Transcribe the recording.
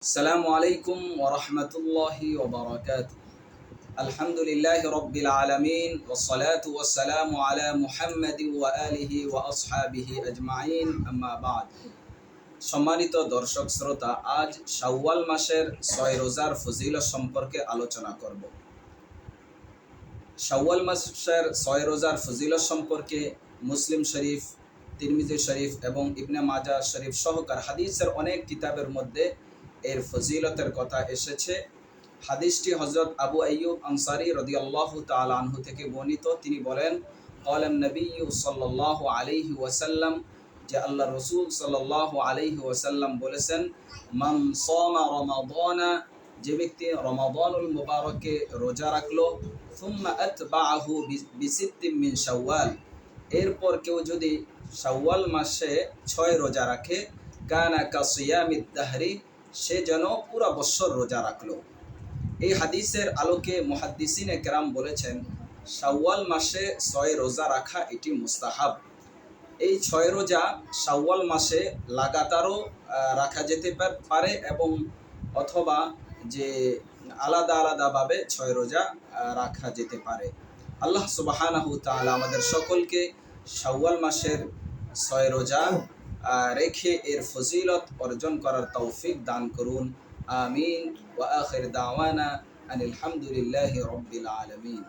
السلام عليكم ورحمة الله وبركاته. الحمد لله رب العالمين والصلاة والسلام على محمد وآله وأصحابه أجمعين أما بعد. সম্মানিত দর্শক শ্রোতা, আজ শাওয়াল মাসের 6 রোজার ফজিলত সম্পর্কে আলোচনা করব। শাওয়াল মাসের 6 রোজার ফজিলত সম্পর্কে মুসলিম শরীফ, তিরমিজি শরীফ এবং ইবনে মাজাহ শরীফ সহকার হাদিসের অনেক কিতাবের মধ্যে এর ফজিলতের কথা এসেছে। হাদিসটি হযরত আবু আইয়ুব আনসারী রাদিয়াল্লাহু তাআলা আনহু থেকে বর্ণিত। তিনি বলেন, ক্বালান নবিয়্যু সাল্লাল্লাহু আলাইহি ওয়াসাল্লাম, যে আল্লাহর রাসূল সাল্লাল্লাহু আলাইহি ওয়াসাল্লাম বলেছেন, মান সামা রমাদানা, যে ব্যক্তি রমাদানুল মুবারকে রোজা রাখলো, সুম্মা আতবাআহু বিসিত্তিন মিন শাওয়াল, এরপর কেউ যদি শাওয়াল মাসে 6 রোজা রাখে, কানা কাসিয়ামিদ দাহরি, সে যেন পুরা বছর রোজা রাখলো। এই হাদিসের আলোকে মুহাদ্দিসিনে কেরাম বলেছেন, শাওয়াল মাসে 6 রোজা রাখা এটি মুস্তাহাব। এই 6 রোজা শাওয়াল মাসে লাগাতারও রাখা যেতে পারে এবং অথবা যে আলাদা আলাদাভাবে 6 রোজা রাখা যেতে পারে। আল্লাহ সুবহানাহু তাআলা আমাদের সকলকে শাওয়াল মাসের 6 রোজা রেখে এর ফজিলত অর্জন করার তৌফিক দান করুন। আমিন। ওয়া আখির দাওয়ানা আনিল হামদুলিল্লাহি রাব্বিল আলামিন।